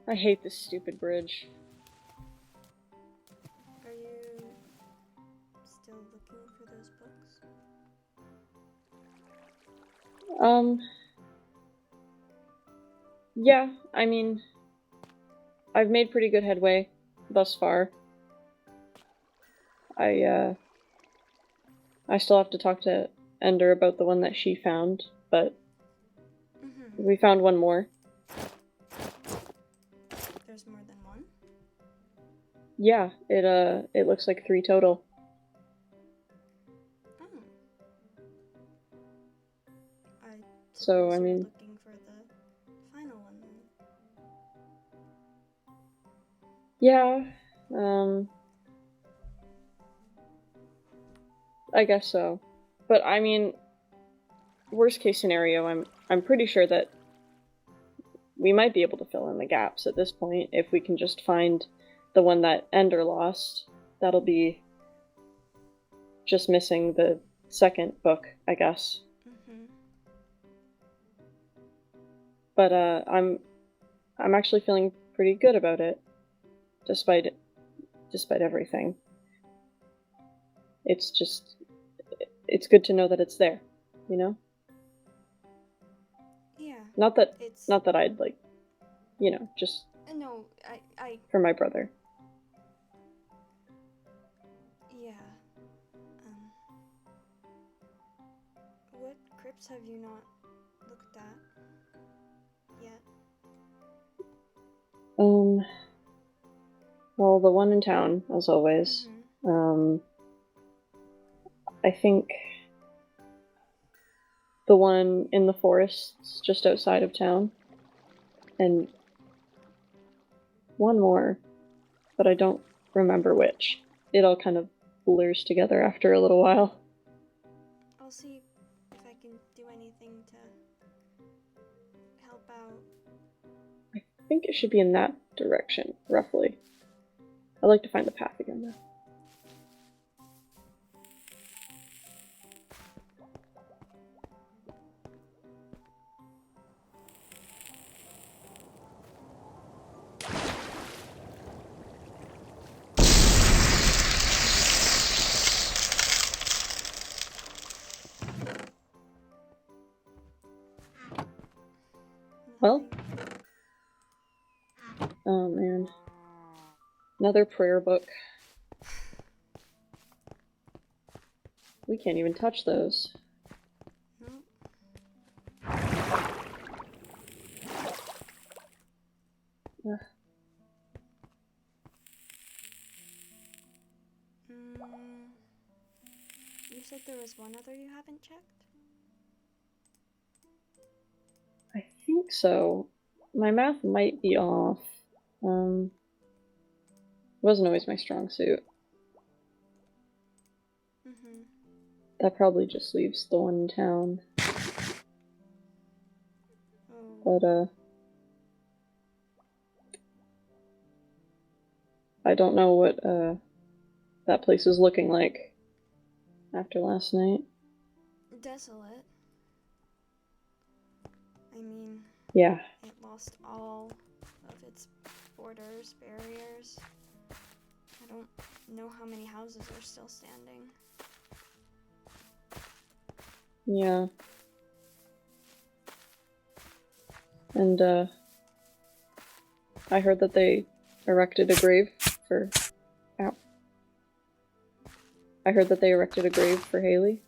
I hate this stupid bridge. Are you still looking for those books? Yeah, I mean, I've made pretty good headway thus far. I still have to talk to Ender about the one that she found, but we found one more. There's more than one? Yeah, it looks like 3 total. Oh. So, I You're mean, looking for the final one then. yeah, I guess so. But I mean, worst case scenario, I'm pretty sure that we might be able to fill in the gaps at this point if we can just find the one that Ender lost. That'll be just missing the second book, I guess. But I'm actually feeling pretty good about it, despite everything. It's good to know that it's there, you know? Yeah. Not that I'd like, just No, I for my brother. Yeah. What crypts have you not looked at yet? Well, the one in town, as always. I think the one in the forests just outside of town. And one more, but I don't remember which. It all kind of blurs together after a little while. I'll see if I can do anything to help out. I think it should be in that direction, roughly. I'd like to find the path again, though. Well, oh man. Another prayer book. We can't even touch those. Nope. You said there was one other you haven't checked? I think so. My math might be off. Wasn't always my strong suit. That probably just leaves the one in town. But, I don't know what, that place is looking like after last night. Desolate. I mean, yeah. It lost all of its borders, barriers. I don't know how many houses are still standing. Yeah. And, I heard that they erected a grave for... Ow. I heard that they erected a grave for Haley.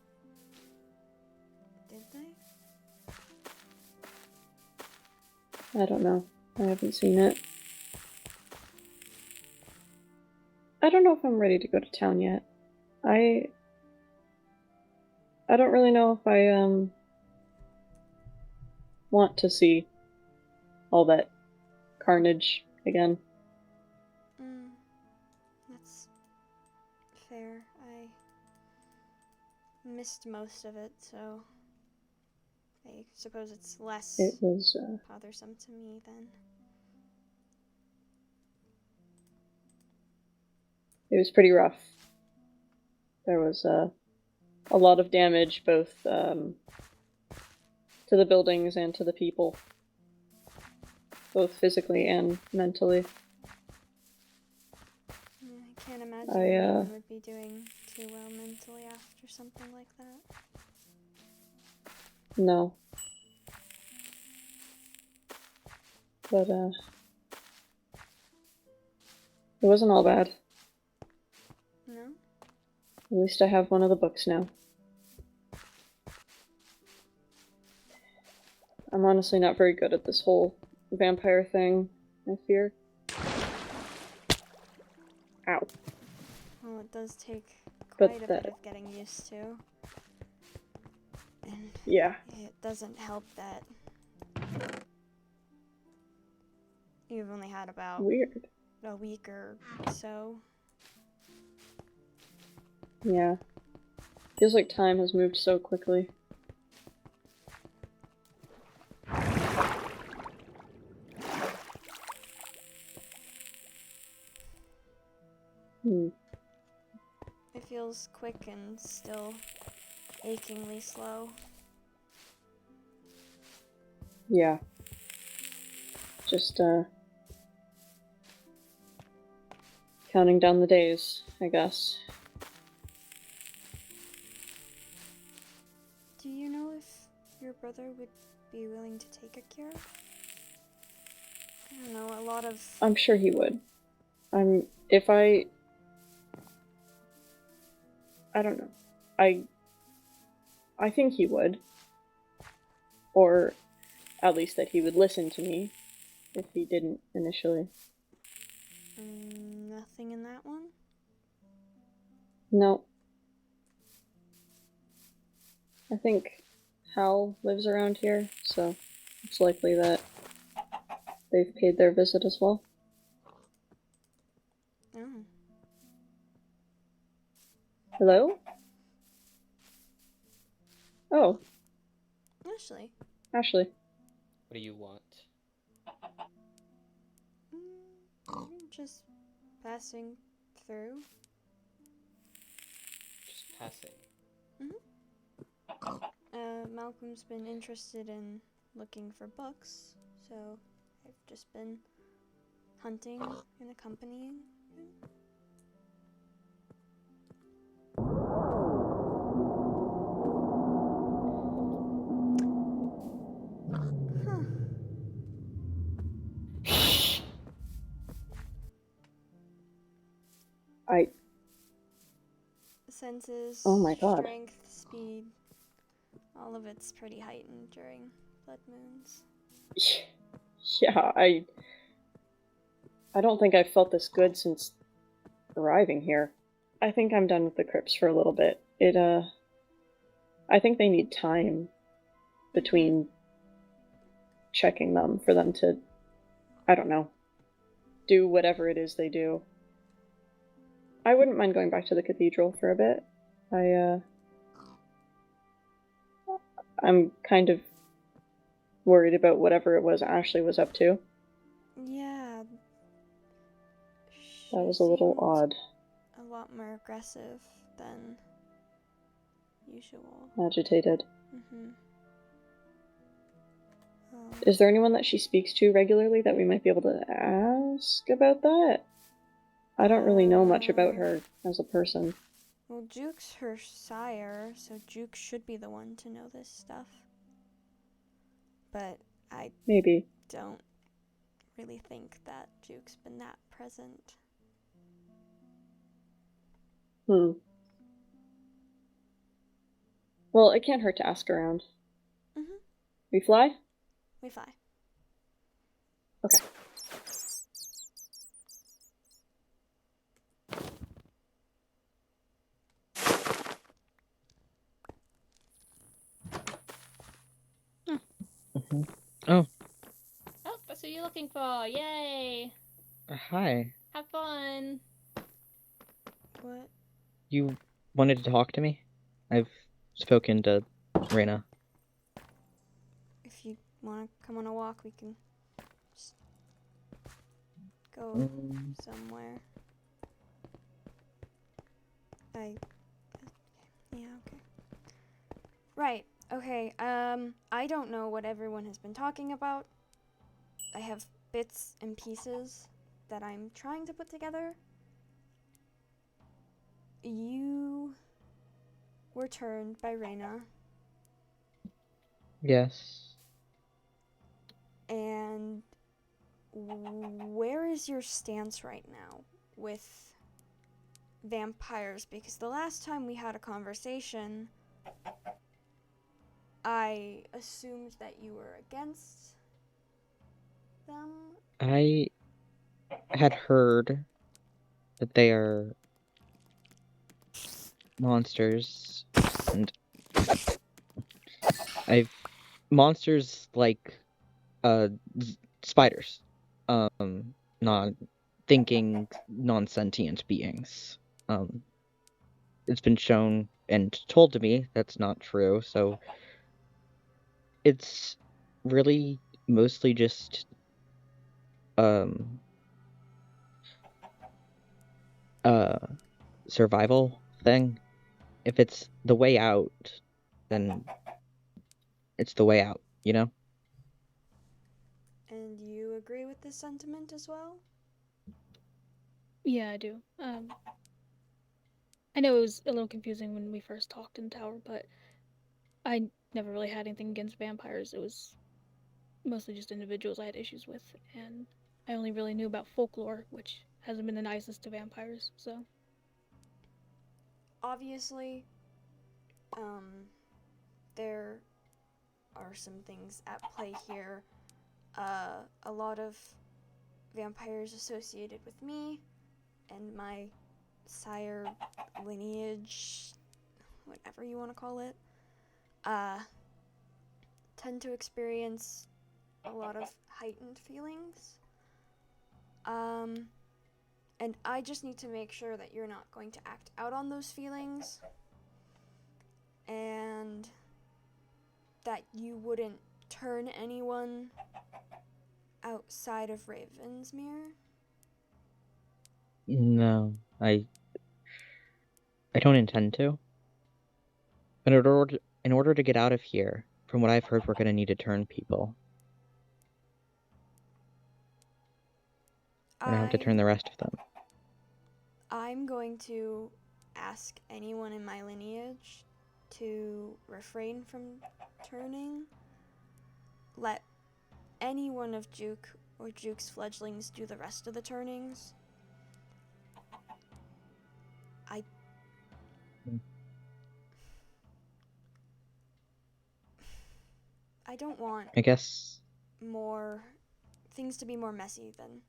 Did they? I don't know. I haven't seen it. I don't know if I'm ready to go to town yet. I don't really know if I, want to see all that carnage again. That's fair. missed most of it, so I suppose it's less It was, bothersome to me then. it was pretty rough. There was, a lot of damage, both, to the buildings and to the people. Both physically and mentally. I can't imagine anyone would be doing too well mentally after something like that. No. But, it wasn't all bad. No? At least I have one of the books now. I'm honestly not very good at this whole vampire thing, I fear. Ow. Well, it does take But quite a bit of getting used to. And yeah. it doesn't help that you've only had about Weird. a week or so. Yeah. Feels like time has moved so quickly. It feels quick and still achingly slow. Yeah. Just, counting down the days, I guess. Do you know if your brother would be willing to take a cure? I don't know, a lot of... I'm sure he would. I don't know. I think he would. Or at least that he would listen to me if he didn't initially. Nothing in that one? No. I think Hal lives around here, so it's likely that they've paid their visit as well. Oh. Hello? Oh. Ashley. Ashley. What do you want? Just passing through. Just passing. Malcolm's been interested in looking for books, so I've just been hunting and accompanying him. Senses, Oh my god. strength, speed, all of it's pretty heightened during blood moons. Yeah, I don't think I've felt this good since arriving here. I think I'm done with the crypts for a little bit. I think they need time between checking them for them to, I don't know, do whatever it is they do. I wouldn't mind going back to the cathedral for a bit. I'm kind of worried about whatever it was Ashley was up to. Yeah. That was a little odd. A lot more aggressive than usual. Agitated. Mm-hmm. Is there anyone that she speaks to regularly that we might be able to ask about that? I don't really know much about her as a person. Well, Juke's her sire, so Juke should be the one to know this stuff. But I Maybe. don't really think that Juke's been that present. Well, it can't hurt to ask around. Mm-hmm. We fly? We fly. Okay. Oh. Oh, that's what you're looking for. Yay! Hi. Have fun. What? You wanted to talk to me? I've spoken to Reyna. If you want to come on a walk, we can just go somewhere. Yeah, okay. Right, okay, I don't know what everyone has been talking about. I have bits and pieces that I'm trying to put together. You were turned by Reyna. Yes. And where is your stance right now with vampires? Because the last time we had a conversation, I assumed that you were against them. I had heard that they are monsters, and monsters like spiders, non-thinking, non-sentient beings. It's been shown and told to me that's not true, so it's really mostly just um survival thing. If it's the way out, then it's the way out, you know? And you agree with this sentiment as well? Yeah, I do. I know it was a little confusing when we first talked in the tower, but I never really had anything against vampires. It was mostly just individuals I had issues with, and I only really knew about folklore, which hasn't been the nicest to vampires, so. Obviously, there are some things at play here. A lot of vampires associated with me and my sire lineage, whatever you want to call it, tend to experience a lot of heightened feelings. And I just need to make sure that you're not going to act out on those feelings and that you wouldn't turn anyone outside of Ravensmere. No, I don't intend to. But in order to get out of here, from what I've heard, we're gonna need to turn people. And I have to turn the rest of them. I'm going to ask anyone in my lineage to refrain from turning. Let any one of Juke or Juke's fledglings do the rest of the turnings. I don't want I guess more things to be more messy than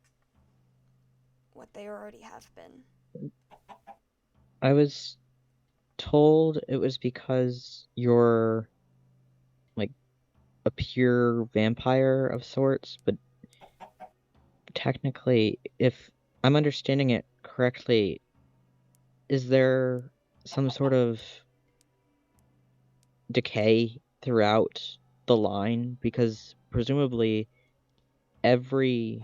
what they already have been. I was told it was because you're like a pure vampire of sorts, but technically, if I'm understanding it correctly, is there some sort of decay throughout the line? Because presumably every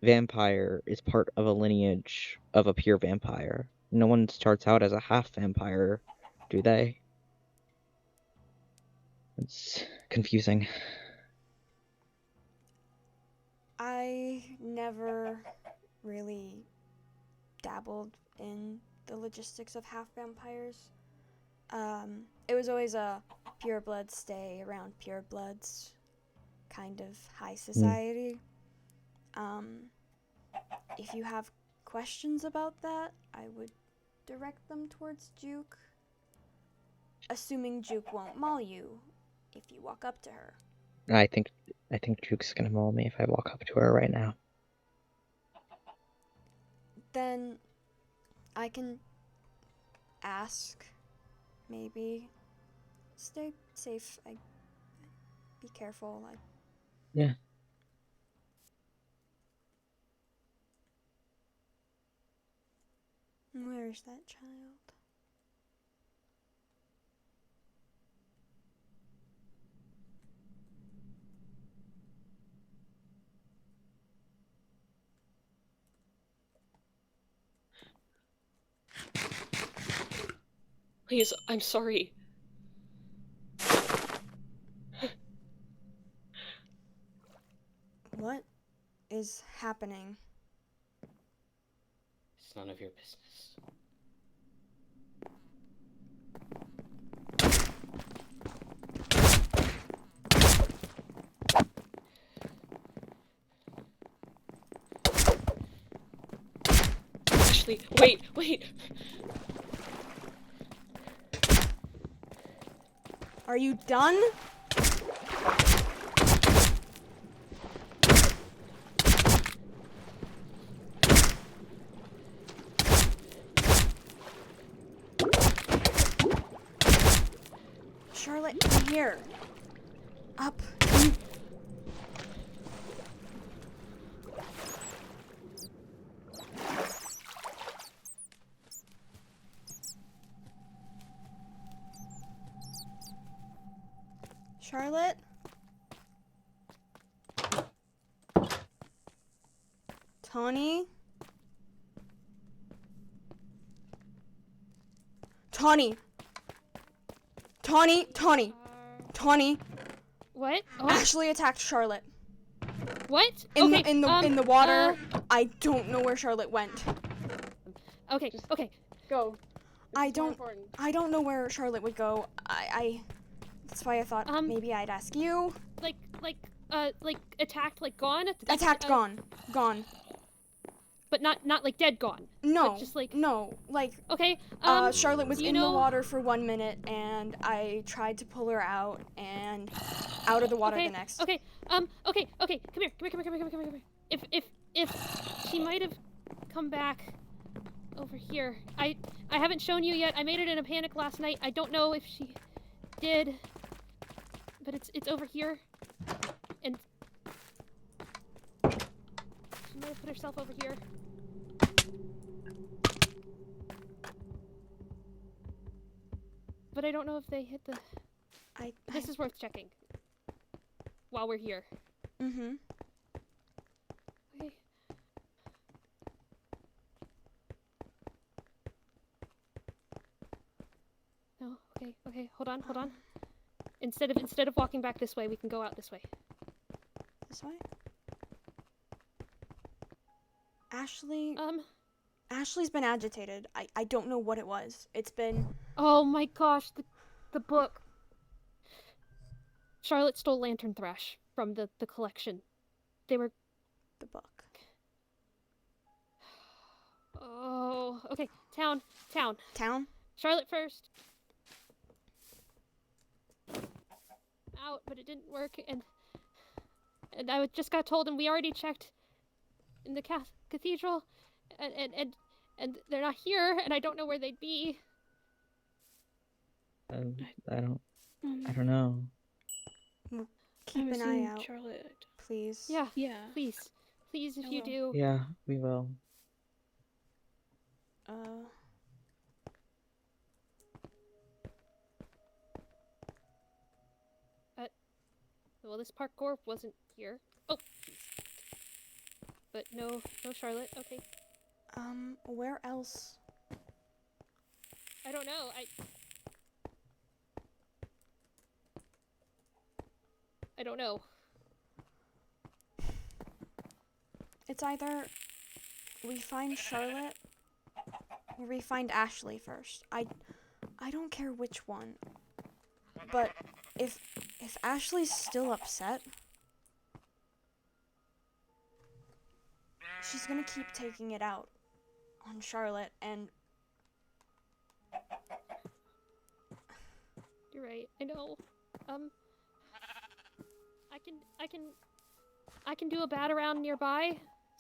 vampire is part of a lineage of a pure vampire. No one starts out as a half vampire, do they? It's confusing. I never really dabbled in the logistics of half vampires. It was always a purebloods stay around purebloods kind of high society. If you have questions about that, I would direct them towards Juke, assuming Juke won't maul you if you walk up to her. I think Juke's gonna maul me if I walk up to her right now. Then I can ask, maybe. Stay safe. Be careful. Yeah. Where is that child? Please, I'm sorry. What is happening? It's none of your business. Ashley, wait! Are you done? Charlotte, come here. Up. Charlotte? Tawny? Tawny! Tawny! Tawny! Tawny! What? Oh, Ashley attacked Charlotte. what? In Okay, the water. I don't know where Charlotte went. Okay, okay. Go. I don't know where Charlotte would go. That's why I thought maybe I'd ask you. Like attacked, like gone? Attacked, gone. Gone. But not like dead gone. No. But just like, no. Like, okay, Charlotte was do you in the know- water for 1 minute, and I tried to pull her out, and out of the water okay, the next. Okay, okay, come here. If she might have come back over here. I haven't shown you yet. I made it in a panic last night. I don't know if she did, but it's over here, and she might have put herself over here. But I don't know if they hit the... This is worth checking. While we're here. Mm-hmm. Okay. No, okay, hold on. Instead of walking back this way, we can go out this way. This way? Ashley... Ashley's been agitated. I don't know what it was. It's been... Oh my gosh, the book. Charlotte stole Lantern Thrash from the collection. They were... The book. Oh, okay. Town. Town? Charlotte first. Out, but it didn't work, and I just got told, and we already checked in the cathedral, and they're not here, and I don't know where they'd be. I don't know. Keep an eye out, Charlotte. please. Yeah, Yeah. please, if I you will. do. Yeah, we will. Well, this parkour wasn't here. Oh, but no Charlotte. Okay. Where else? I don't know. I don't know. It's either we find Charlotte or we find Ashley first. I don't care which one. But if Ashley's still upset, she's gonna keep taking it out on Charlotte, and You're right. I know. I can do a bat around nearby.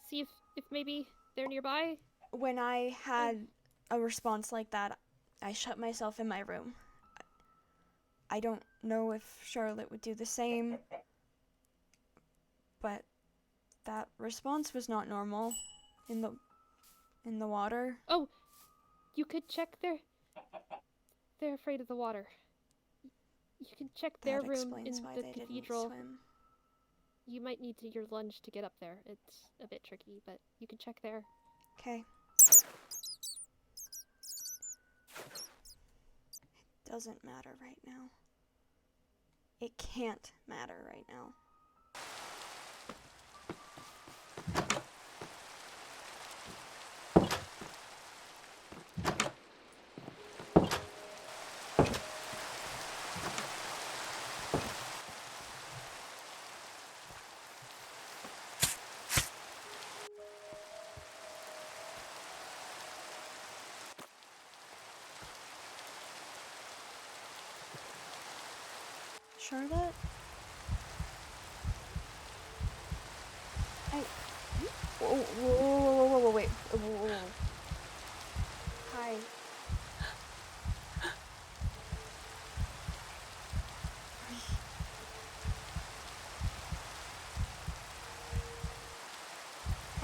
See if maybe they're nearby. when I had a response like that, I shut myself in my room. I don't know if Charlotte would do the same, but that response was not normal in the water. Oh, you could check they're afraid of the water. You can check their That room in explains why the they cathedral. didn't swim. You might need your lunge to get up there. It's a bit tricky, but you can check there. Okay. doesn't matter right now. It can't matter right now. Charlotte? Whoa, wait. Whoa. Hi.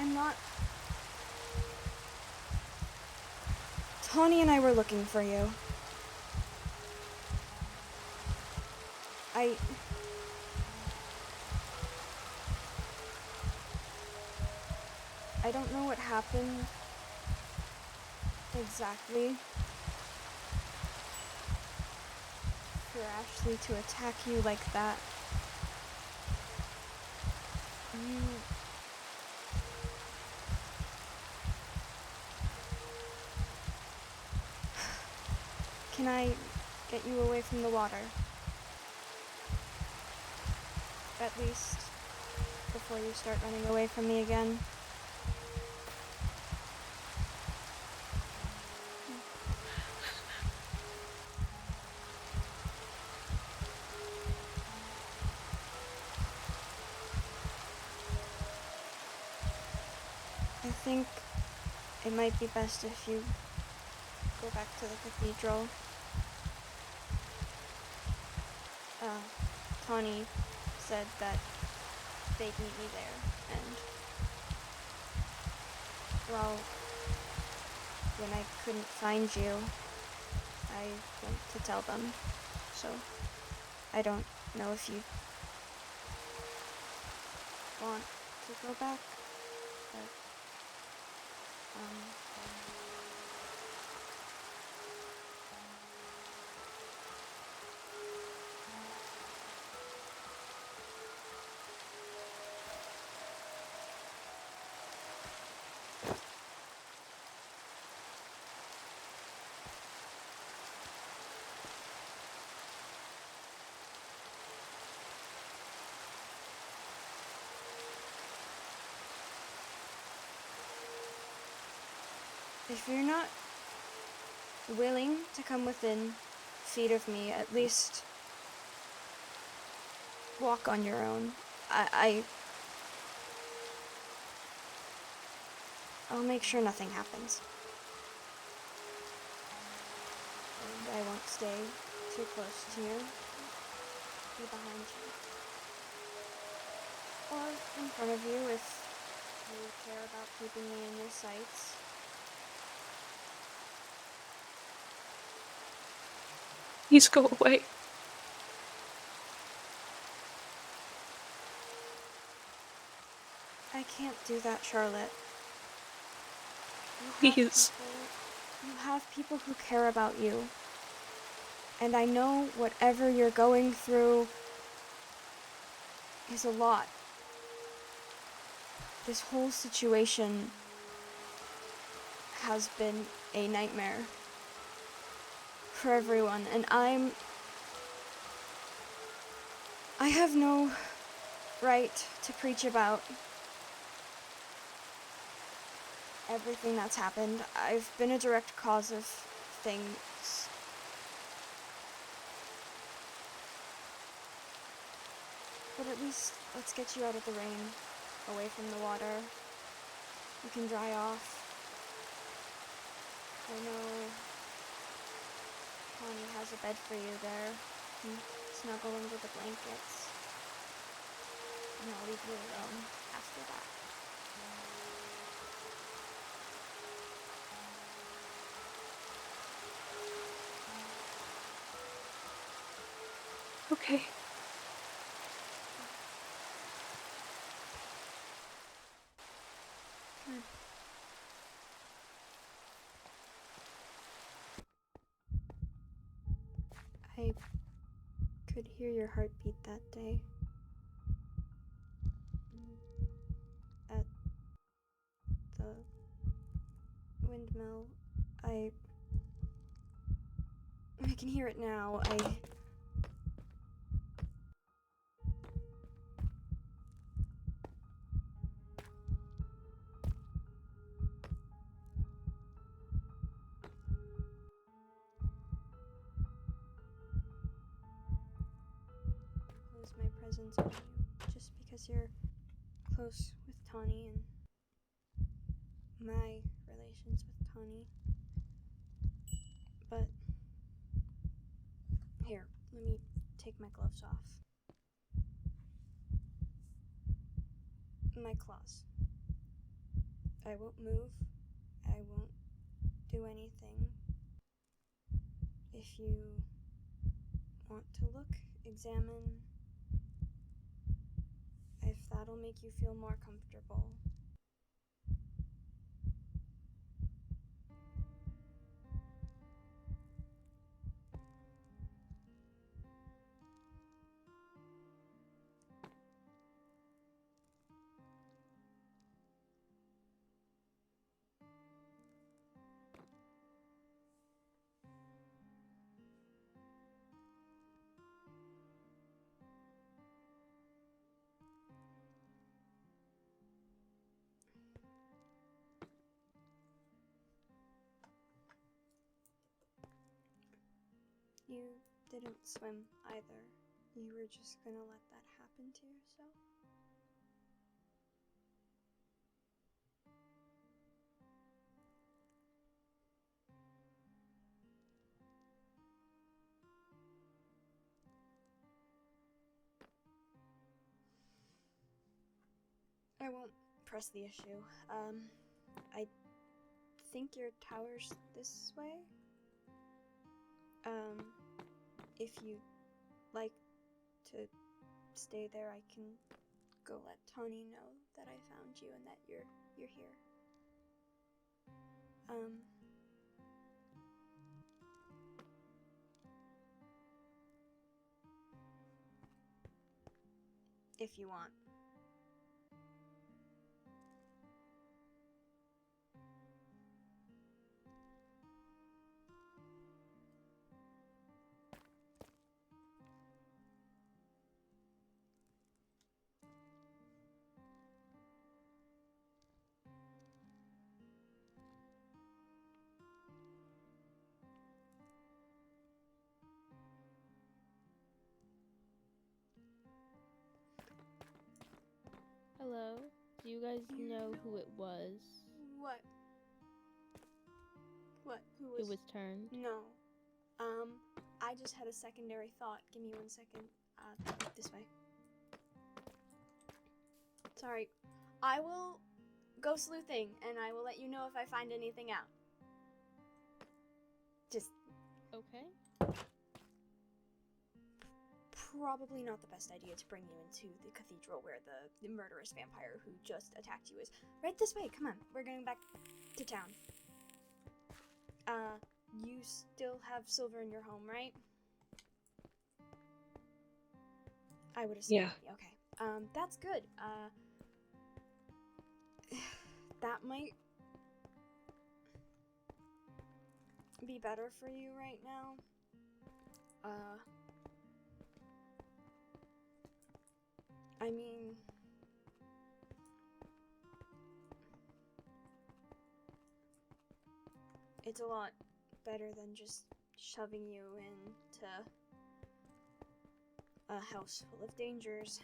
I'm not... Tawny and I were looking for you. I don't know what happened exactly for Ashley to attack you like that. Can I get you away from the water? At least before you start running away from me again. I think it might be best if you go back to the cathedral. Tawny said that they'd meet me there, and well, when I couldn't find you, I went to tell them, so I don't know if you want to go back, but, if you're not willing to come within feet of me, at least walk on your own. I'll make sure nothing happens. And I won't stay too close to you. Be behind you. Or in front of you if you care about keeping me in your sights. Please go away. I can't do that, Charlotte. Please. You have people who care about you. And I know whatever you're going through is a lot. This whole situation has been a nightmare for everyone, and I have no right to preach about everything that's happened. I've been a direct cause of things. But at least let's get you out of the rain, away from the water. You can dry off. I know Connie has a bed for you there. You can snuggle under the blankets. And I'll leave you alone after that. Okay. I could hear your heartbeat that day. At the windmill. I can hear it now. Impose my presence on you just because you're close with Tawny and my relations with Tawny. But here, let me take my gloves off. My claws. I won't move. I won't do anything. If you want to look, examine, if that'll make you feel more comfortable. You didn't swim either. You were just gonna let that happen to yourself? I won't press the issue. I think your tower's this way? If you'd like to stay there, I can go let Tawny know that I found you and that you're here. If you want. Hello? Do you guys know who it was? What? What? Who Who was turned? No. I just had a secondary thought. Give me 1 second. This way. Sorry. I will go sleuthing, and I will let you know if I find anything out. Just Okay. probably not the best idea to bring you into the cathedral where the murderous vampire who just attacked you is. Right this way, come on. We're going back to town. You still have silver in your home, right? I would assume. Yeah. Okay. That's good. That might be better for you right now. I mean, it's a lot better than just shoving you into a house full of dangers.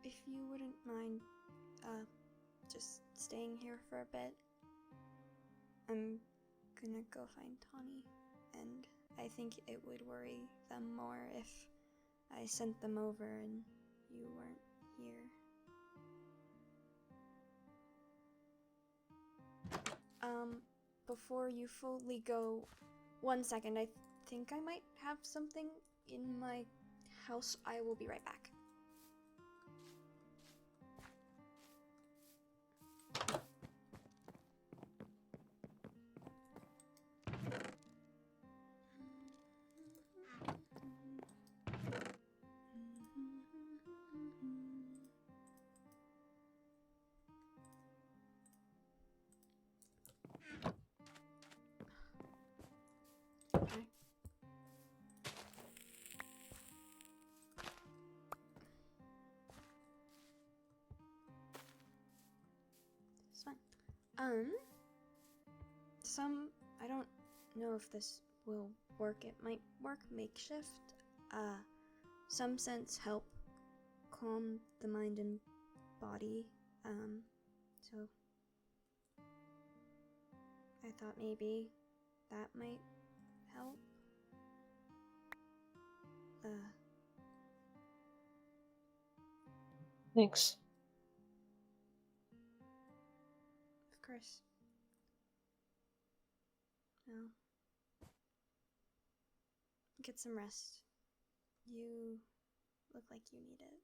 If you wouldn't mind, just staying here for a bit, I'm gonna go find Tawny, and I think it would worry them more if I sent them over and you weren't here. Before you fully go, 1 second, I think I might have something in my house. I will be right back. Okay. It's fine. I don't know if this will work. It might work makeshift. Some scents help calm the mind and body. So I thought maybe that might help. Thanks. Of course. Well, get some rest. You look like you need it.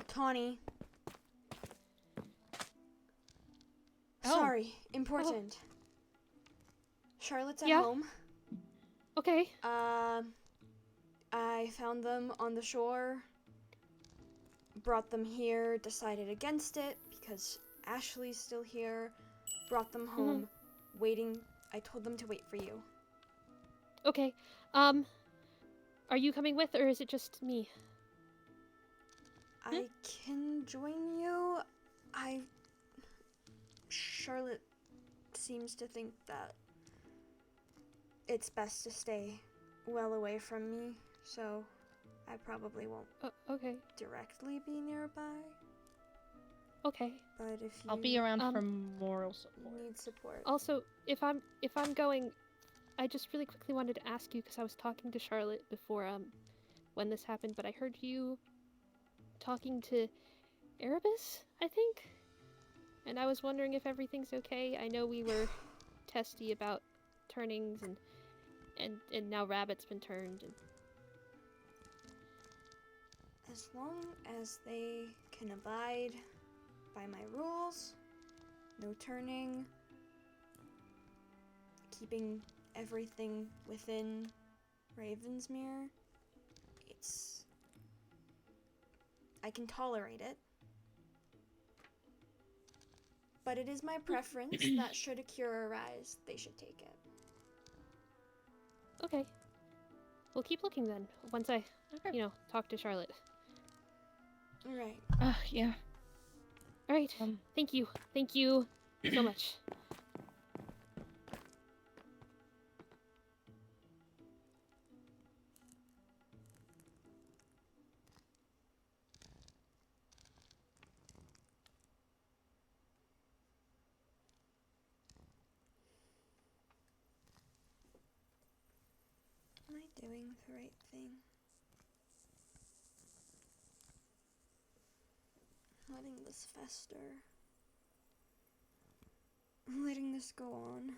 Tawny. Oh. Sorry, important. Charlotte's at Yeah? home. Okay. I found them on the shore, brought them here, decided against it because Ashley's still here, brought them home, waiting. I told them to wait for you. Okay. Are you coming with, or is it just me? I can join you. Charlotte seems to think that it's best to stay well away from me, so I probably won't Okay. directly be nearby. Okay. But if you I'll be around for moral support. need support. Also, if I'm going, I just really quickly wanted to ask you because I was talking to Charlotte before when this happened, but I heard you talking to Erebus, I think? And I was wondering if everything's okay. I know we were testy about turnings and now Rabbit's been turned. And... As long as they can abide by my rules, no turning, keeping everything within Ravensmere, I can tolerate it. But it is my preference that should a cure arise, they should take it. Okay. We'll keep looking then, once I, talk to Charlotte. Alright. Yeah. Alright, thank you. Thank you so much. Am I doing the right thing? Letting this fester. Letting this go on.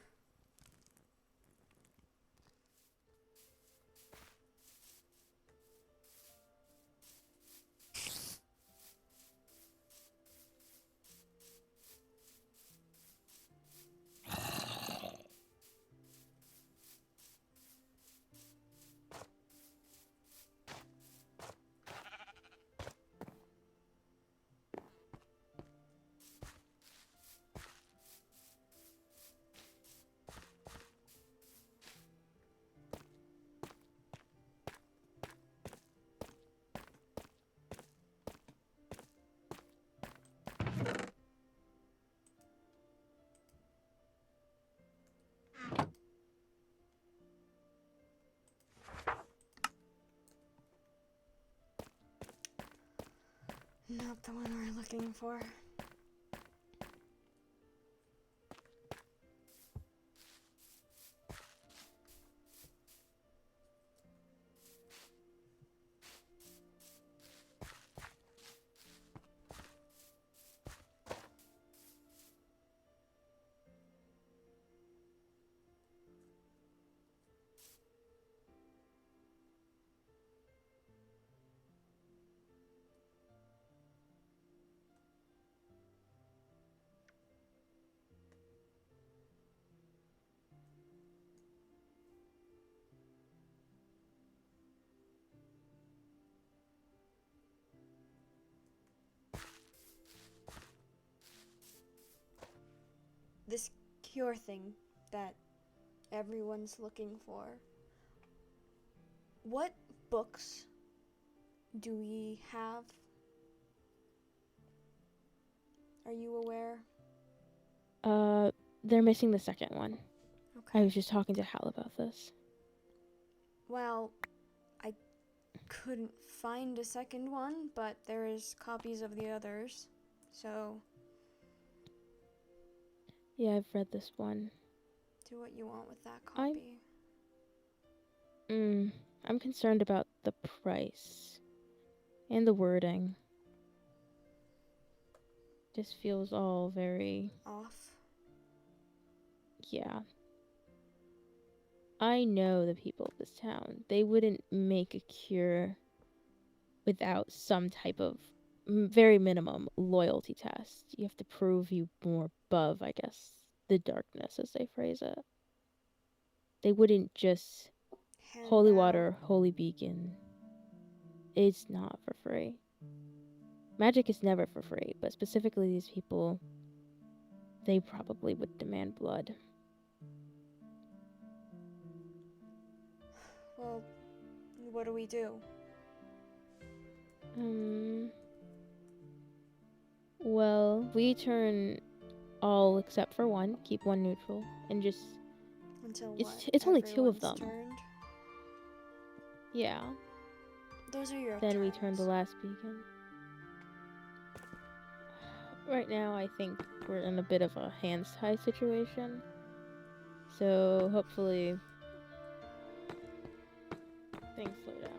Not the one we're looking for. This cure thing that everyone's looking for. What books do we have? Are you aware? They're missing the second one. Okay. I was just talking to Hal about this. Well, I couldn't find a second one, but there is copies of the others. So, Yeah, I've read this one. do what you want with that copy. I'm concerned about the price and the wording. Just feels all very... Off. Yeah. I know the people of this town. They wouldn't make a cure without some type of very minimum loyalty test. You have to prove you more above, I guess, the darkness, as they phrase it. They wouldn't just holy water, holy beacon. It's not for free. Magic is never for free, but specifically these people, they probably would demand blood. Well, what do we do? Well, we turn all except for one, keep one neutral, and just... Until it's only two of them. Turned? Yeah. Those are your Then turns. we turn the last beacon. Right now, I think we're in a bit of a hands-tied situation. So, hopefully, things slow down.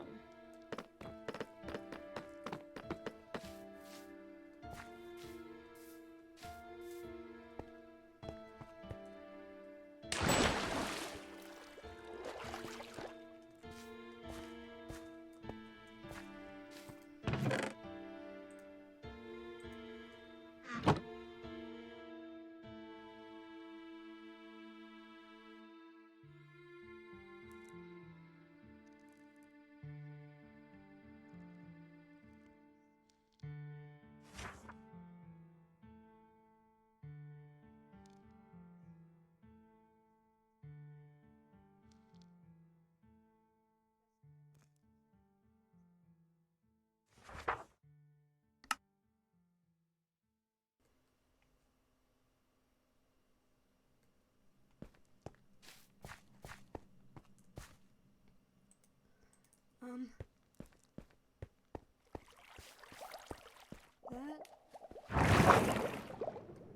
That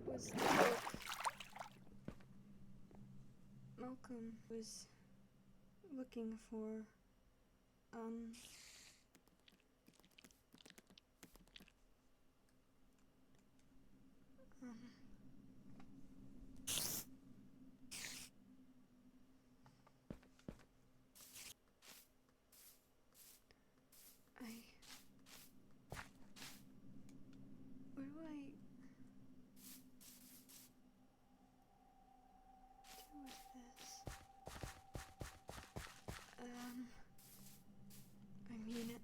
was the book Malcolm was looking for. What do I do with this? I mean it.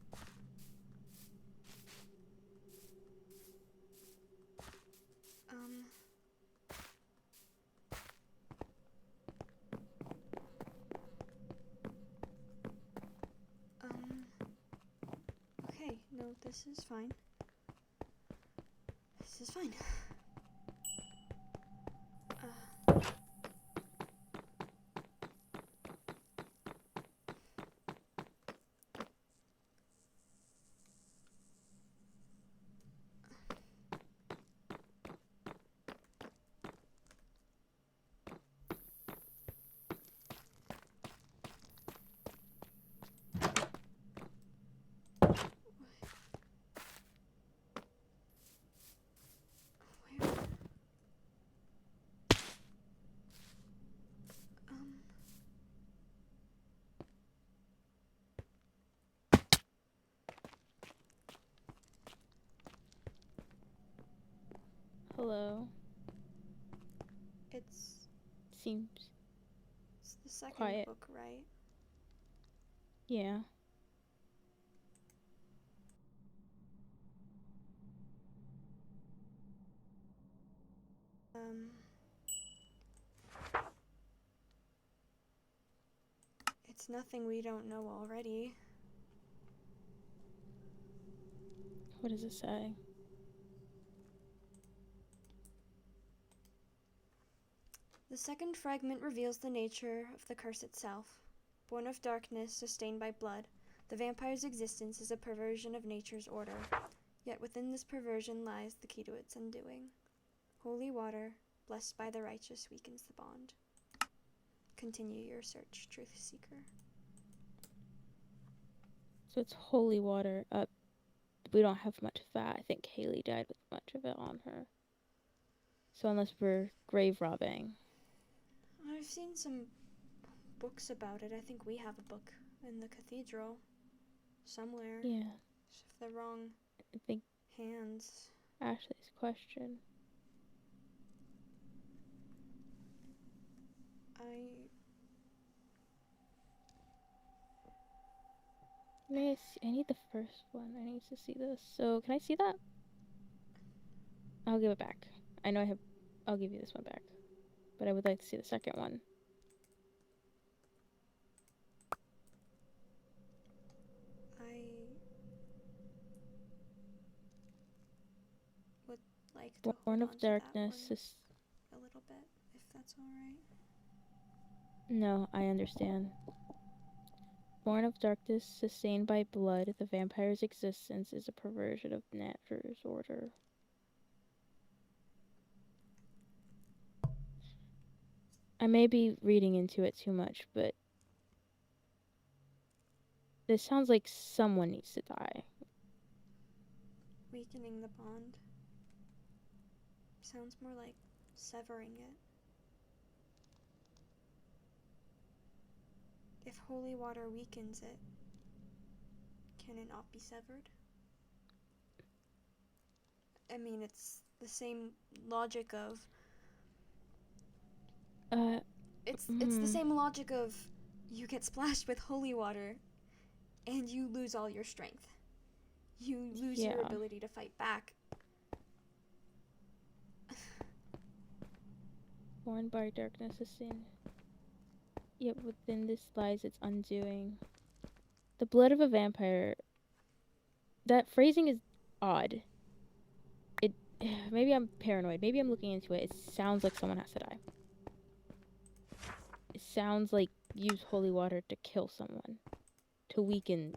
Okay, no, this is fine. This is fine. Hello. It's Seems the second quiet. book, right? Yeah. It's nothing we don't know already. What does it say? The second fragment reveals the nature of the curse itself. Born of darkness, sustained by blood, the vampire's existence is a perversion of nature's order. Yet within this perversion lies the key to its undoing. Holy water, blessed by the righteous, weakens the bond. Continue your search, truth seeker. So it's holy water. We don't have much of that. I think Haley died with much of it on her. So unless we're grave robbing. I've seen some books about it. I think we have a book in the cathedral somewhere. Yeah. It's the wrong I think hands. Ashley's question. I need the first one. I need to see this. So can I see that? I'll give it back. I know I'll give you this one back. But I would like to see the second one. I would like to Born hold of on to that Darkness one is... a little bit, if that's alright. No, I understand. Born of darkness, sustained by blood, the vampire's existence is a perversion of nature's order. I may be reading into it too much, but this sounds like someone needs to die. Weakening the bond. Sounds more like severing it. If holy water weakens it, can it not be severed? I mean, it's the same logic of... It's the same logic of you get splashed with holy water and you lose all your strength. You lose your ability to fight back. Born by darkness, sustained. Yet within this lies its undoing. The blood of a vampire. That phrasing is odd. Maybe I'm paranoid. Maybe I'm looking into it. It sounds like someone has to die. It sounds like use holy water to kill someone. To weaken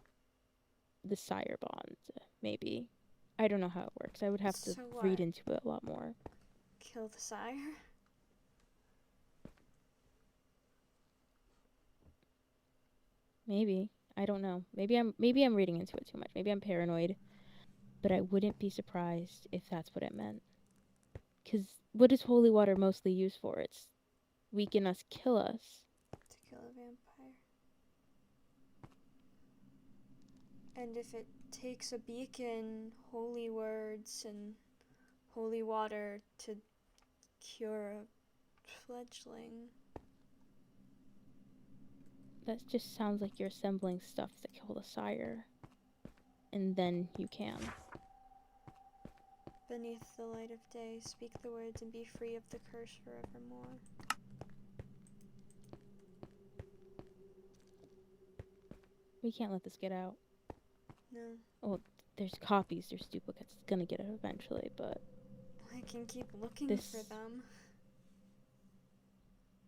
the sire bond, maybe. I don't know how it works. I would have to read into it a lot more. Kill the sire? Maybe. I don't know. Maybe I'm reading into it too much. Maybe I'm paranoid. But I wouldn't be surprised if that's what it meant. Because what is holy water mostly used for? It's weaken us, kill us. To kill a vampire. And if it takes a beacon, holy words, and holy water to cure a fledgling... That just sounds like you're assembling stuff to kill the sire. And then you can. Beneath the light of day, speak the words and be free of the curse forevermore. We can't let this get out. No. Well, there's copies, there's duplicates. It's gonna get it eventually, but... I can keep looking for them.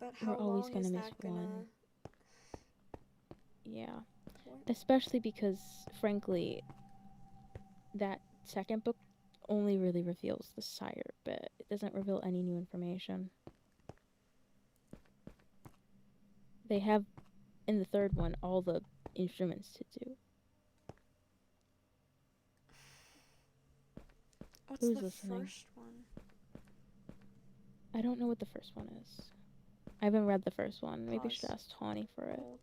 But how we're always long gonna is miss that gonna... one. Yeah. Especially because, frankly, that second book only really reveals the sire bit. It doesn't reveal any new information. They have, in the third one, all the instruments to do. What's Who's the listening? first one? I don't know what the first one is. I haven't read the first one. Maybe I should Pause. ask Tawny for it. Hold.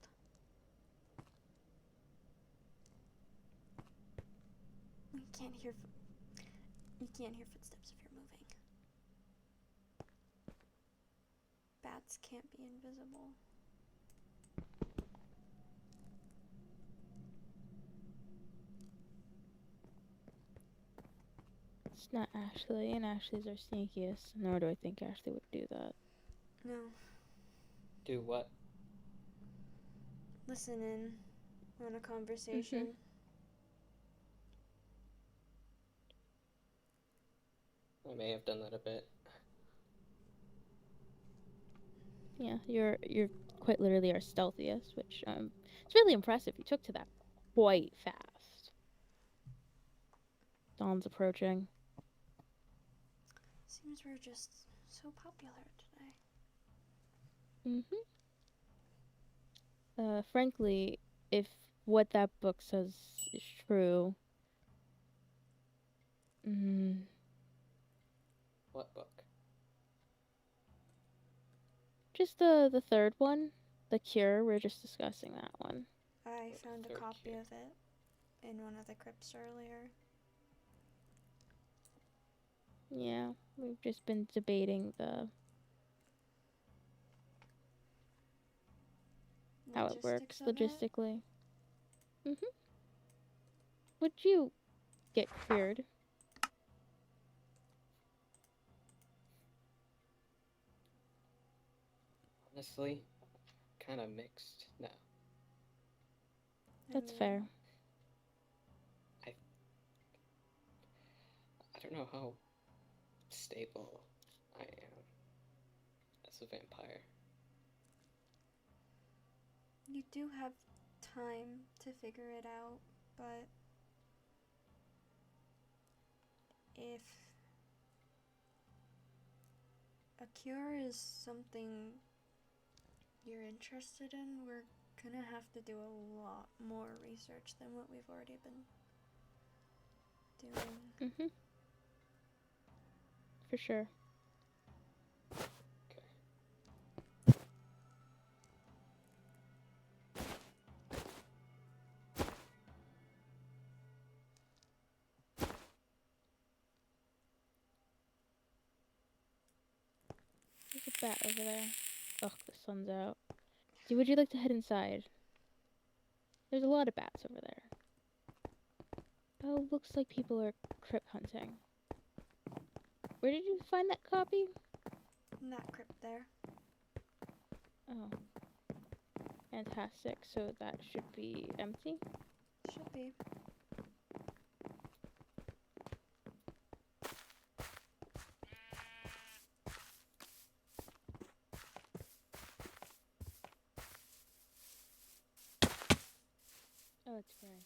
You can't hear footsteps if you're moving. bats can't be invisible. It's not Ashley, and Ashley's our sneakiest, nor do I think Ashley would do that. No. Do what? Listen in on a conversation. I may have done that a bit. Yeah, you're quite literally our stealthiest, which it's really impressive. You took to that quite fast. Dawn's approaching. Seems we're just so popular today. Frankly, if what that book says is true, What book? just the third one, The Cure. We're just discussing that one. I found a Third copy Cure. of it in one of the crypts earlier. Yeah, we've just been debating how it works Logistics of it. logistically. Would you get cured? Honestly, kind of mixed. No. That's fair. I don't know how stable I am as a vampire. You do have time to figure it out, but if a cure is something you're interested in, we're gonna have to do a lot more research than what we've already been doing. For sure. Okay. There's a bat over there. Ugh, the sun's out. Would you like to head inside? There's a lot of bats over there. Oh, looks like people are crypt hunting. Where did you find that copy? In that crypt there. Oh. Fantastic. So that should be empty? Should be. Oh, that's great.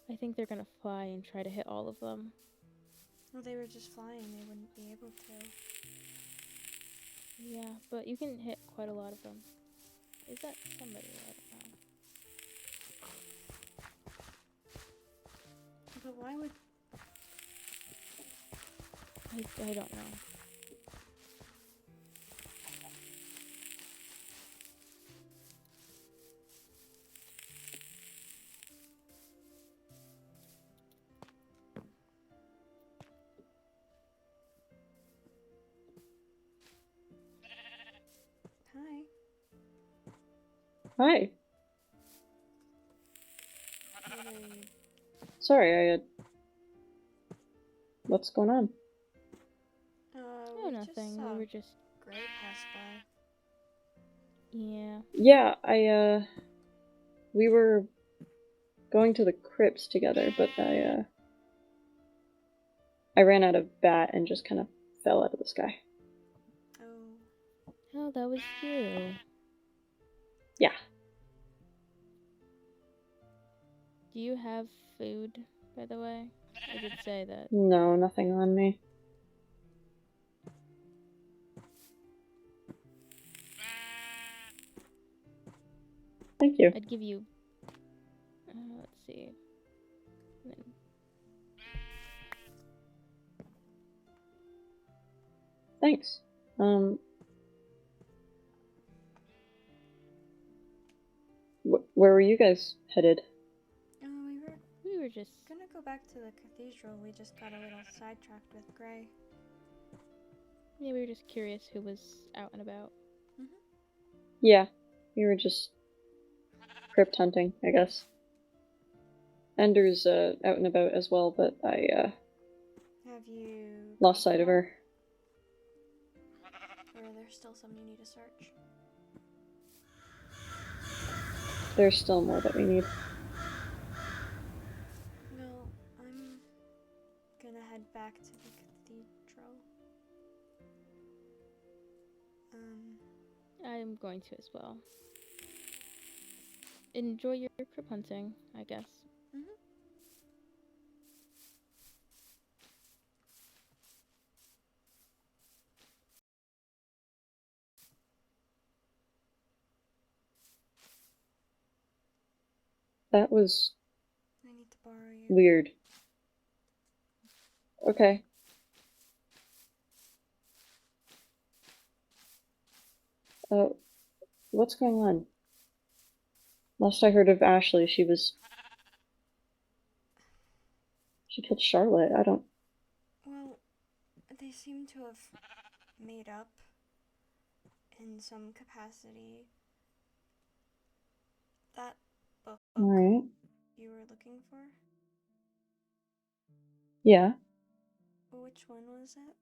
I think they're gonna fly and try to hit all of them. Well, they were just flying. They wouldn't be able to. Yeah, but you can hit quite a lot of them. Is that somebody? I don't know. But why would... I don't know. Hi. Hi. What are you... Sorry, What's going on? Oh, nothing. We were just... Gray pass by. Yeah. Yeah, we were going to the crypts together, but I ran out of bat and just kind of fell out of the sky. Oh. Oh, that was you. Yeah. Do you have food, by the way? I did say that. No, nothing on me. Thank you. I'd give you... let's see. Thanks. Where were you guys headed? Oh, We were just... gonna go back to the cathedral. We just got a little sidetracked with Gray. Yeah, we were just curious who was out and about. Yeah, we were just crypt hunting, I guess. Ender's out and about as well, but I Have you lost sight of her. Or are there still some you need to search? There's still more that we need. Well, I'm gonna head back to the cathedral. I'm going to as well. Enjoy your crypt hunting, I guess. That was I need to borrow you. weird. Okay. What's going on? Last I heard of Ashley, she killed Charlotte. I don't... Well, they seem to have made up in some capacity. That book Alright. you were looking for? Yeah. Which one was it?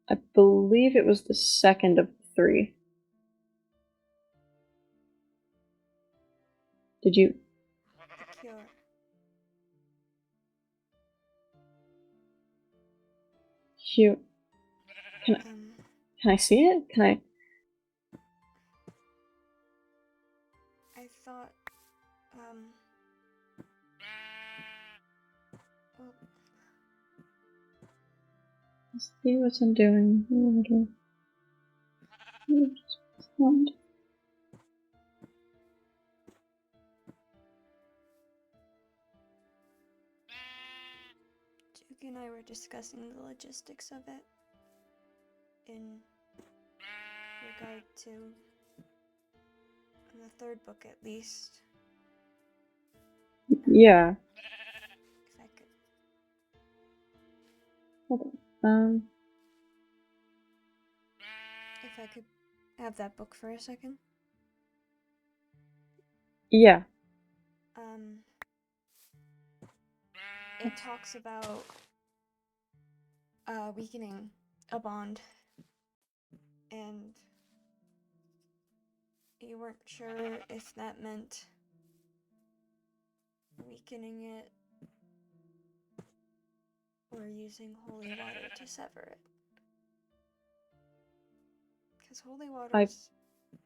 I believe it was the second of the 3. Did you... The Cure. Hugh... Can I see it? Can I... I thought, well, Let's see what I'm doing. Duke and I were discussing the logistics of it in regard to the 3rd book, at least. Yeah. If I could. Hold on. If I could have that book for a second. Yeah. It talks about weakening a bond, and you weren't sure if that meant weakening it or using holy water to sever it. Because holy water's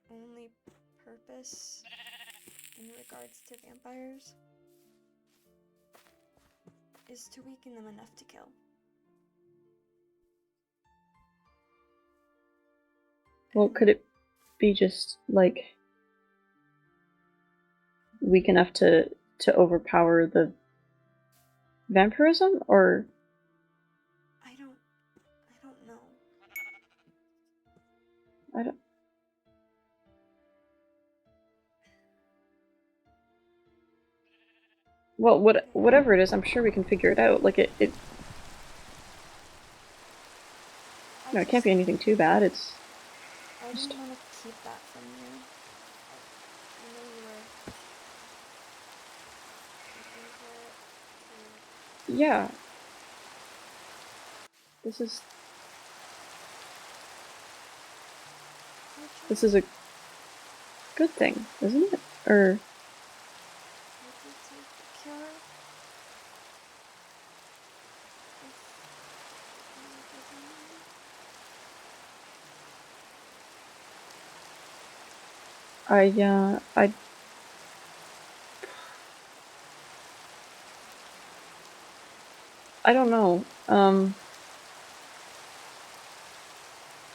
only purpose in regards to vampires is to weaken them enough to kill. Well, could it be just, like, weak enough to overpower the vampirism, or... I don't know. I don't... Well, whatever it is, I'm sure we can figure it out. Like, it no, it can't be anything too bad. It's I just... didn't want to keep that from you. I know you were looking for it. Yeah. This is a good thing, isn't it? Or... Would you take the cure? I don't know.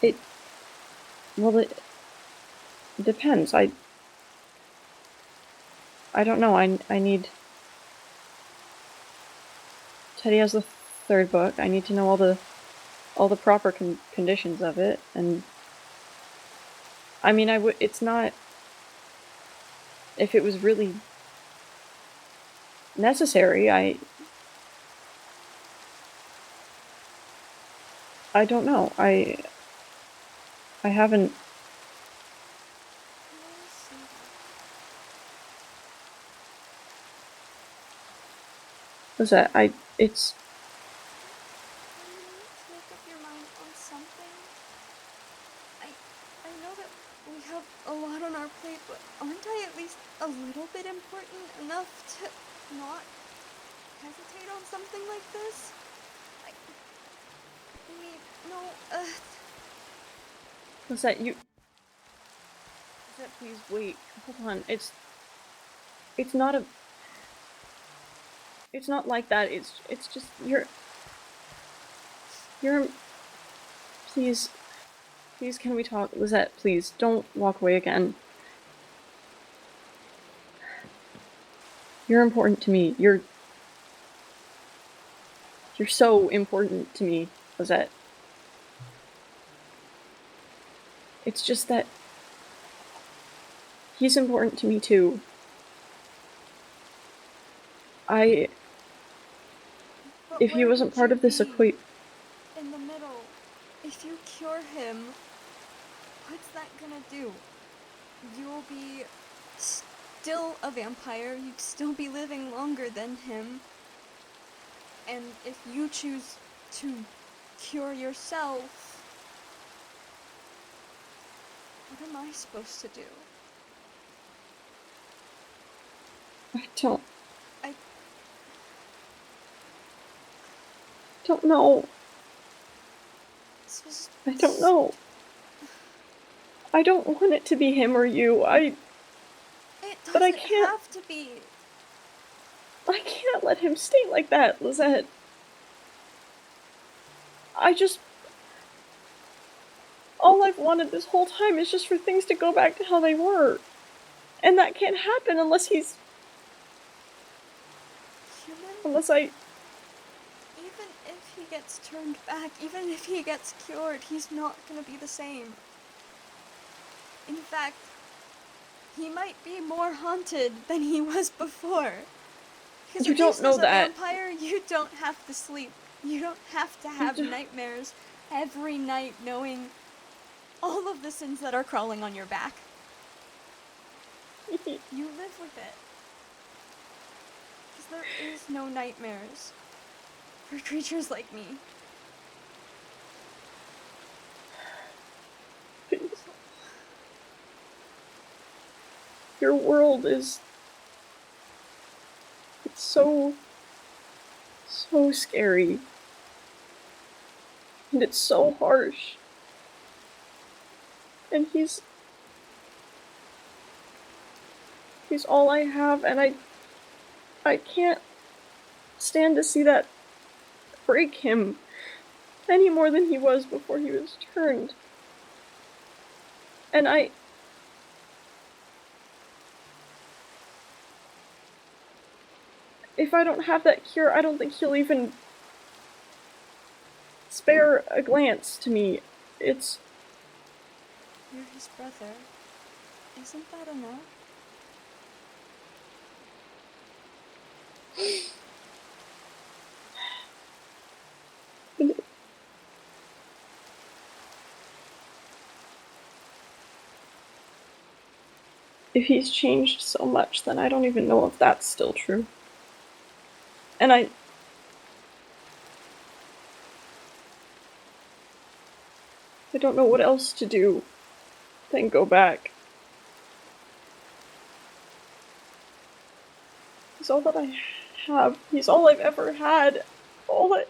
It depends. I don't know. I need... Teddy has the 3rd book. I need to know all the proper conditions of it, and I mean, it's not... If it was really necessary. I don't know. I haven't. What's that? It's. Make up your mind on something. I know that we have a lot on our plate, but aren't I at least a little bit important enough to not hesitate on something like this? I mean, no, What's that? You. What's that? Please wait. Hold on. It's not a. It's not like that. It's just you're. Please, can we talk? Lizette, please don't walk away again. You're important to me. You're so important to me, Lizette. It's just that he's important to me too. If he wasn't part of this equation. In the middle, if you cure him, what's that gonna do? You'll be still a vampire, you'd still be living longer than him. And if you choose to cure yourself, what am I supposed to do? I don't know. I don't know. I don't want it to be him or you. It but I doesn't can't have to be. I can't let him stay like that, Lizette. All I've wanted this whole time is just for things to go back to how they were. And that can't happen unless he's... Even if he gets turned back, even if he gets cured, he's not gonna be the same. In fact, he might be more haunted than he was before. Because you don't know that. As a vampire, you don't have to sleep. You don't have to have nightmares every night knowing all of the sins that are crawling on your back. You live with it. Because there is no nightmares for creatures like me. Your world is... It's so scary. And it's so harsh. And he's all I have, and I can't stand to see that break him any more than he was before he was turned. And if I don't have that cure, I don't think he'll even spare a glance to me. You're his brother. Isn't that enough? If he's changed so much, then I don't even know if that's still true. And I don't know what else to do than go back. He's all that I have. He's all I've ever had. All I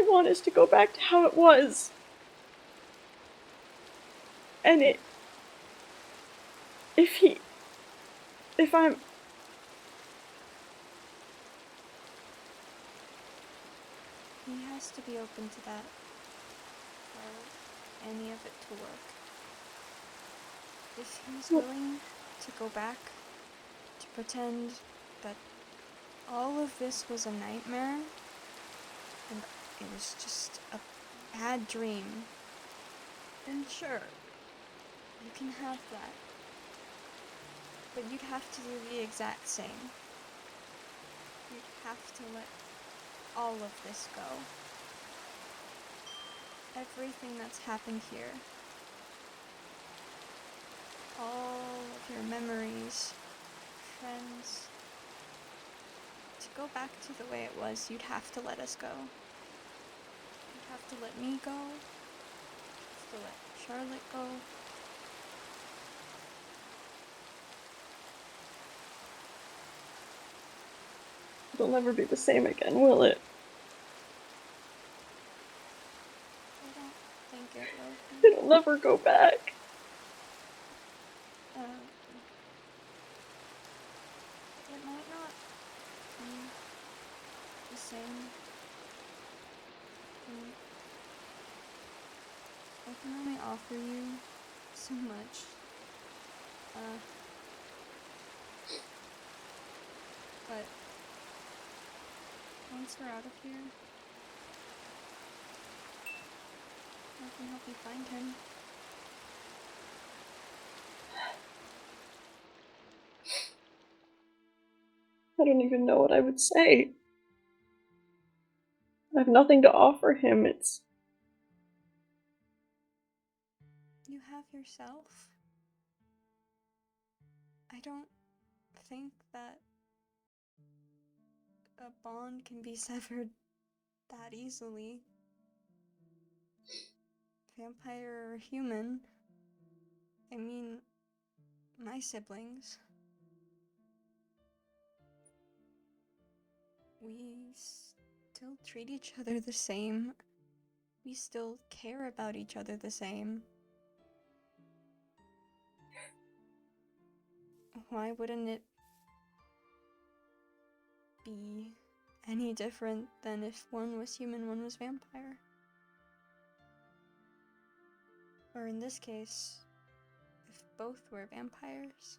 want is to go back to how it was. And if I'm... He has to be open to that for any of it to work. If he's willing to go back, to pretend that all of this was a nightmare, and it was just a bad dream, then sure, you can have that. But you'd have to do the exact same. have to let all of this go. Everything that's happened here. All of your memories, friends. To go back to the way it was, you'd have to let us go. You'd have to let me go. You'd have to let Charlotte go. It'll never be the same again, will it? I don't think it will be. It'll never go back. It might not be the same. I can only offer you so much. But once we're out of here, I can help you find him. I don't even know what I would say. I have nothing to offer him. You have yourself. I don't think that a bond can be severed that easily. Vampire or human. I mean, my siblings. We still treat each other the same. We still care about each other the same. Why wouldn't it be any different than if one was human, one was vampire? Or in this case, if both were vampires?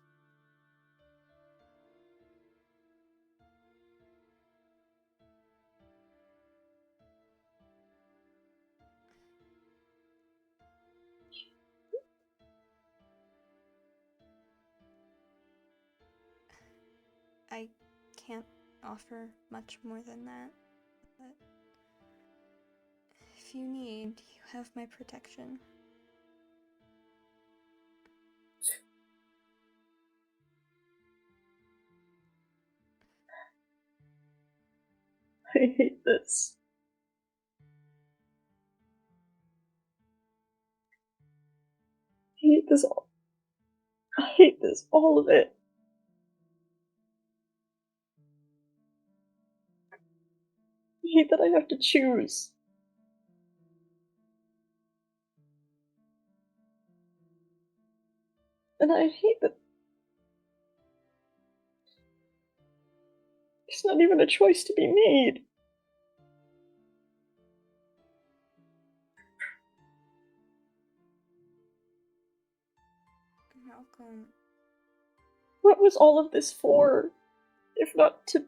I can't offer much more than that, but if you need, you have my protection. I hate this. I hate this all. I hate this, all of it. I hate that I have to choose. And I hate that there's not even a choice to be made. Malcolm. What was all of this for? If not to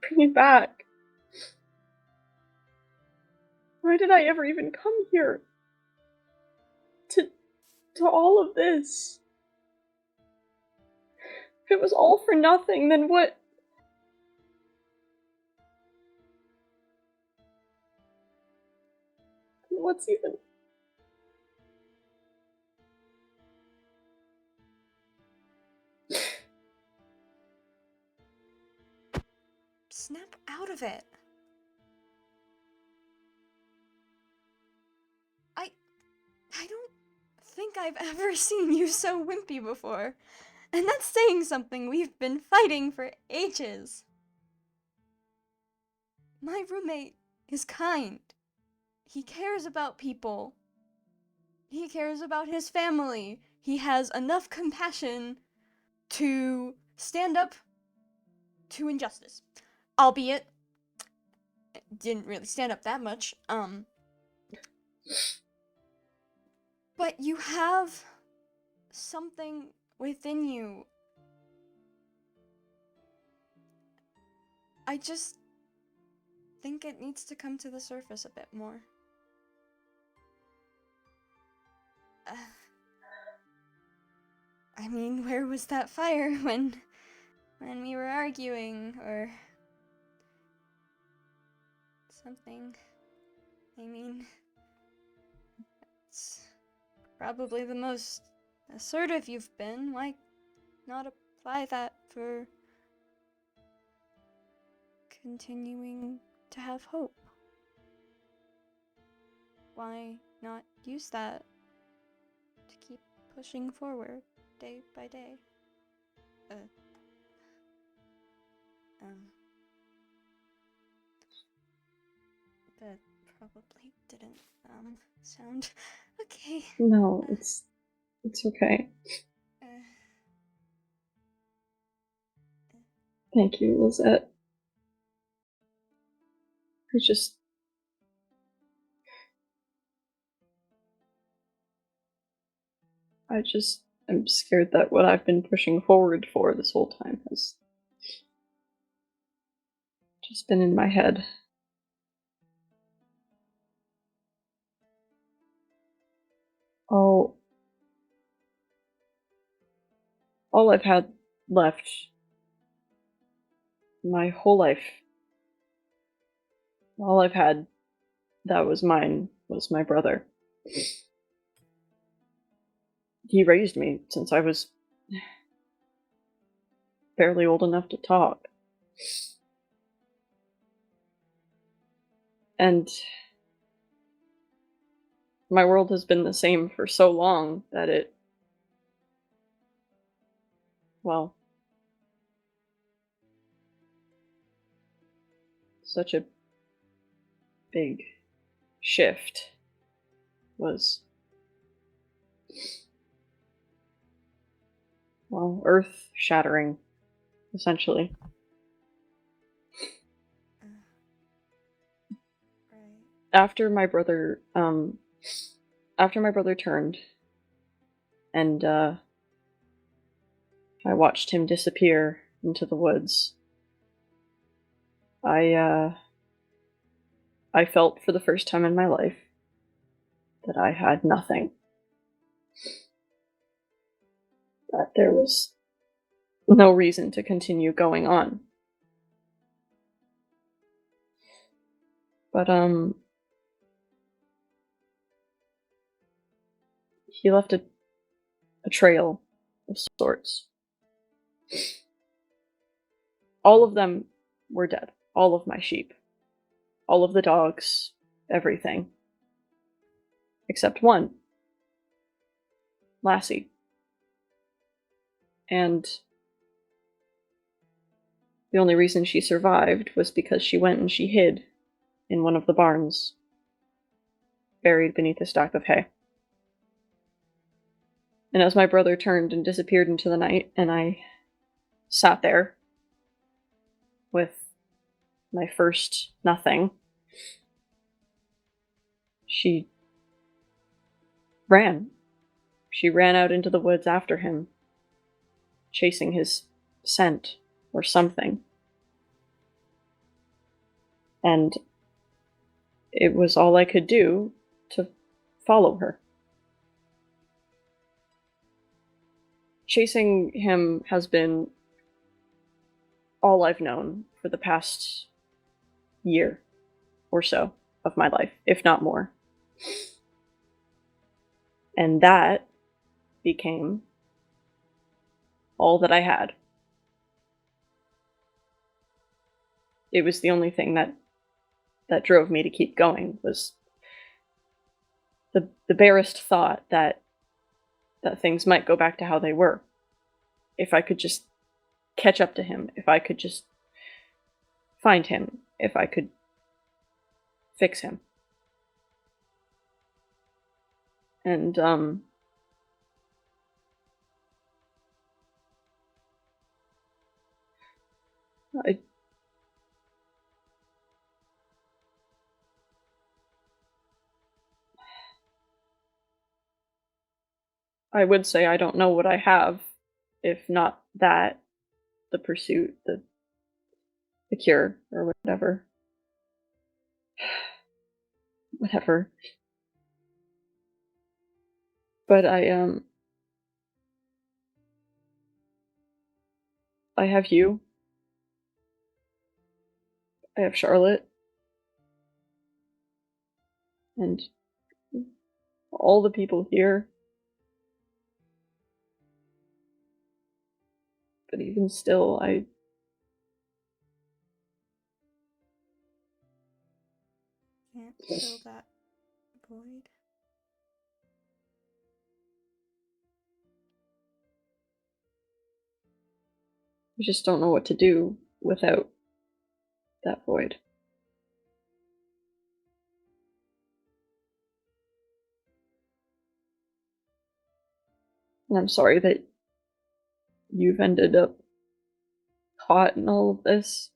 bring me back? Why did I ever even come here? To all of this? If it was all for nothing, then what? What's even? Snap out of it. I don't think I've ever seen you so wimpy before. And that's saying something. We've been fighting for ages. My roommate is kind. He cares about people. He cares about his family. He has enough compassion to stand up to injustice. Albeit, didn't really stand up that much. But you have something within you. I just think it needs to come to the surface a bit more. I mean, where was that fire when when we were arguing or something. I mean, it's probably the most assertive you've been. Why not apply that for continuing to have hope? Why not use that to keep pushing forward day by day? That probably didn't sound okay. No, it's okay. Thank you, Lizette. I'm scared that what I've been pushing forward for this whole time has just been in my head. All I've had left my whole life, all I've had that was mine was my brother. He raised me since I was barely old enough to talk. And my world has been the same for so long that such a big shift was, earth-shattering, essentially. Right. After my brother turned, and I watched him disappear into the woods, I felt for the first time in my life that I had nothing. That there was no reason to continue going on. But, he left a trail of sorts. All of them were dead. All of my sheep. All of the dogs. Everything. Except one. Lassie. And the only reason she survived was because she went and she hid in one of the barns, buried beneath a stack of hay. And as my brother turned and disappeared into the night, and I sat there with my first nothing, she ran. She ran out into the woods after him, chasing his scent or something. And it was all I could do to follow her. Chasing him has been all I've known for the past year or so of my life, if not more. And that became all that I had. It was the only thing that drove me to keep going, was the barest thought that things might go back to how they were. If I could just catch up to him, if I could just find him, if I could fix him. And, I would say I don't know what I have, if not that, the pursuit, the cure, or whatever. Whatever. But I have you. I have Charlotte. And all the people here. But even still, I can't fill that void. just don't know what to do without that void. And I'm sorry that you've ended up caught in all of this.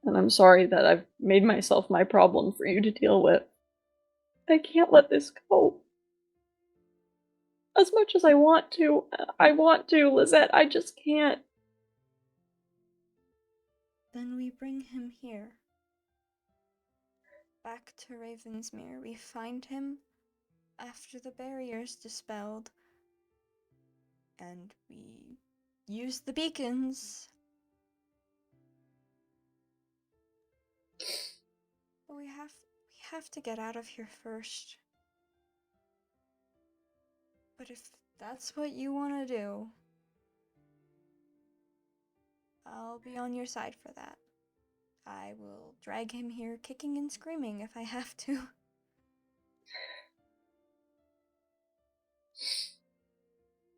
And I'm sorry that I've made myself my problem for you to deal with. I can't let this go. As much as I want to, Lizette, I just can't. Then we bring him here. Back to Ravensmere. We find him after the barrier's dispelled. And we use the beacons. But we have to get out of here first. But if that's what you want to do, I'll be on your side for that. I will drag him here kicking and screaming if I have to.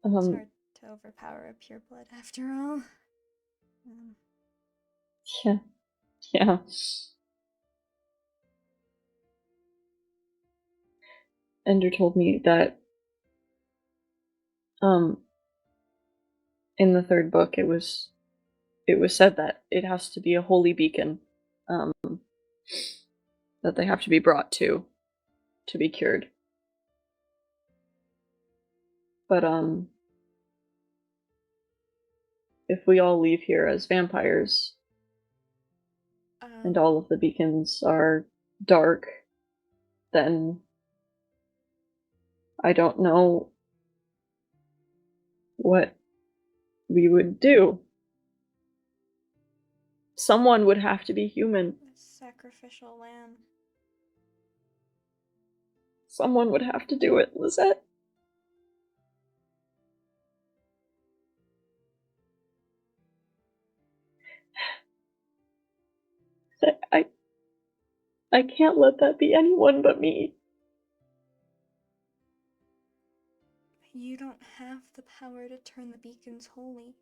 It's hard to overpower a pureblood after all. Yeah. Ender told me that in the third book it was said that it has to be a holy beacon that they have to be brought to be cured. But if we all leave here as vampires and all of the beacons are dark, then I don't know what we would do. Someone would have to be human. The sacrificial lamb. Someone would have to do it, Lizette. I can't let that be anyone but me. You don't have the power to turn the beacons holy.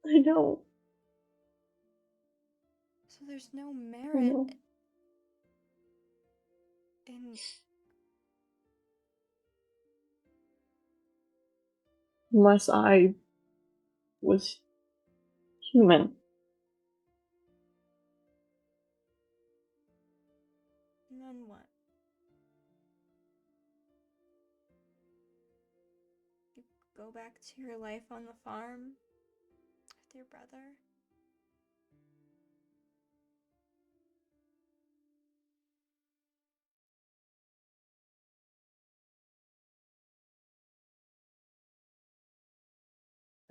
I know. So there's no merit in... Unless I was human. And then what? You go back to your life on the farm with your brother?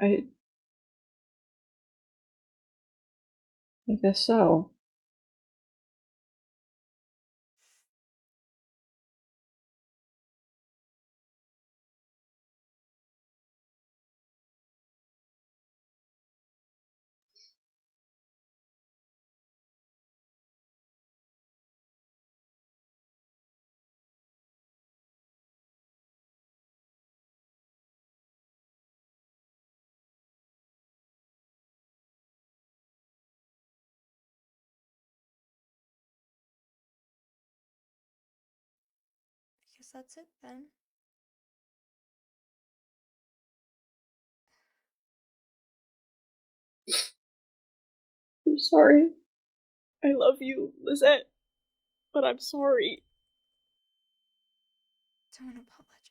I guess so. I guess that's it then. I'm sorry. I love you, Lizette. But I'm sorry. Don't apologize.